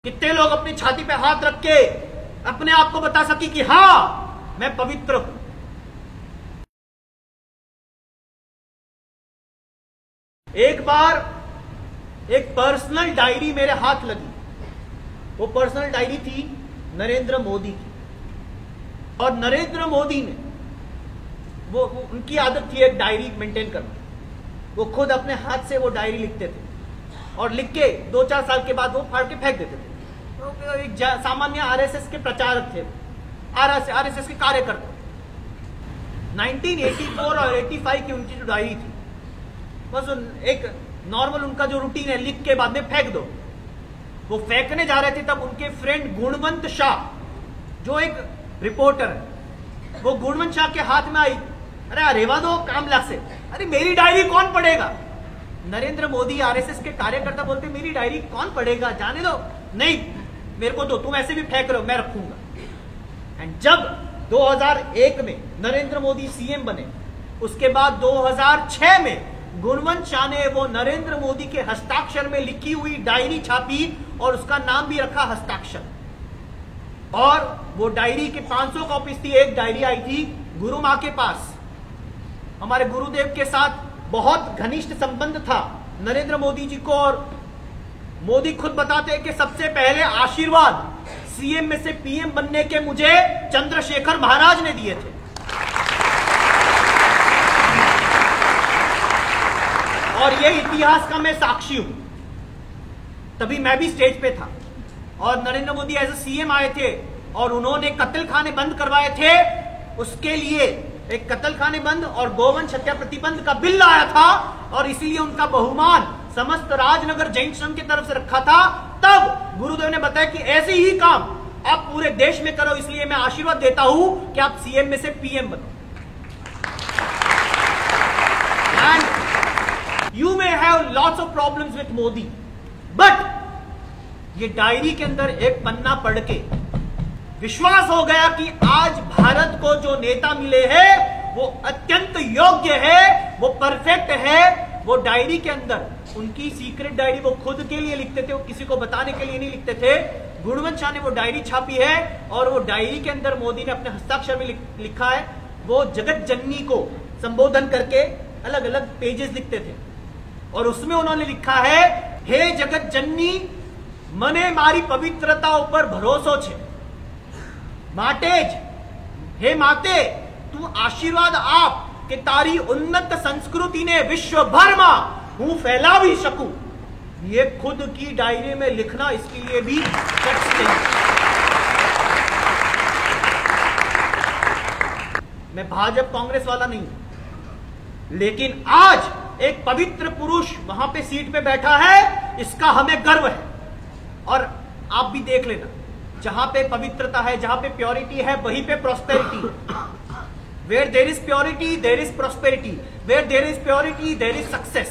कितने लोग अपनी छाती पे हाथ रख के अपने आप को बता सकी कि हां मैं पवित्र हूं। एक बार एक पर्सनल डायरी मेरे हाथ लगी। वो पर्सनल डायरी थी नरेंद्र मोदी की, और नरेंद्र मोदी ने वो उनकी आदत थी एक डायरी मेंटेन करना। वो खुद अपने हाथ से वो डायरी लिखते थे और लिख के 2-4 साल के बाद वो फाड़ के फेंक देते थे। तो एक सामान्य आरएसएस के प्रचारक थे, आरएसएस के कार्यकर्ता। 1984 और 85 की उनकी जो डायरी थी, बस एक नॉर्मल उनका जो रूटीन है, लिख के बाद में फेंक दो। वो फेंकने जा रहे थे तब उनके फ्रेंड गुणवंत शाह, जो एक रिपोर्टर है, वो गुणवंत शाह के हाथ में आई। अरे रेवा दो काम लग से, अरे मेरी डायरी कौन पढ़ेगा। नरेंद्र मोदी आरएसएस के कार्यकर्ता बोलते मेरी डायरी कौन पढ़ेगा, जाने दो, नहीं मेरे को दो, तुम ऐसे भी फेंक रहे हो, मैं रखूंगा। एंड जब 2001 में नरेंद्र मोदी सीएम बने, उसके बाद 2006 में गुणवंत शाह ने वो नरेंद्र मोदी के हस्ताक्षर में लिखी हुई डायरी छापी और उसका नाम भी रखा हस्ताक्षर। और वो डायरी के 500 कॉपीज थी। एक डायरी आई थी गुरु मां के पास। हमारे गुरुदेव के साथ बहुत घनिष्ठ संबंध था नरेंद्र मोदी जी को, और मोदी खुद बताते हैं कि सबसे पहले आशीर्वाद सीएम में से पीएम बनने के मुझे चंद्रशेखर महाराज ने दिए थे। और ये इतिहास का मैं साक्षी हूं। तभी मैं भी स्टेज पे था और Narendra Modi as a CM आए थे और उन्होंने कत्ल खाने बंद करवाए थे। उसके लिए एक कत्ल खाने बंद और गोवंश हत्या प्रतिबंध का बिल आया था, और इसीलिए उनका बहुमान समस्त राजनगर जैन संघ की तरफ से रखा था। तब गुरुदेव ने बताया कि ऐसे ही काम आप पूरे देश में करो, इसलिए मैं आशीर्वाद देता हूं कि आप सीएम में से पीएम बनो। And You may have lots of problems with Modi, but ये डायरी के अंदर एक पन्ना पढ़ के विश्वास हो गया कि आज भारत को जो नेता मिले हैं वो अत्यंत योग्य है, वो परफेक्ट है। वो डायरी के अंदर उनकी सीक्रेट डायरी वो खुद के लिए लिखते थे, वो किसी को बताने के लिए नहीं लिखते थे। गुणवंत शाह ने वो डायरी छापी है और वो डायरी के अंदर मोदी ने अपने हस्ताक्षर में लिखा है। वो जगत जननी को संबोधन करके अलग अलग पेजेस लिखते थे और उसमें उन्होंने लिखा है, हे जगत जननी, मने मारी पवित्रता ऊपर भरोસો છે, માટે જ हे माते तू आशीर्वाद आप कि तारी उन्नत संस्कृति ने विश्वभर में हूं फैलावी सकूं। ये खुद की डायरी में लिखना इसके लिए भी शख्स नहीं। मैं भाजपा कांग्रेस वाला नहीं, लेकिन आज एक पवित्र पुरुष वहां पे सीट पे बैठा है, इसका हमें गर्व है। और आप भी देख लेना, जहां पे पवित्रता है, जहां पे प्योरिटी है, वहीं पे प्रॉस्पेरिटी है। Where there is purity there is prosperity, where there is purity there is success.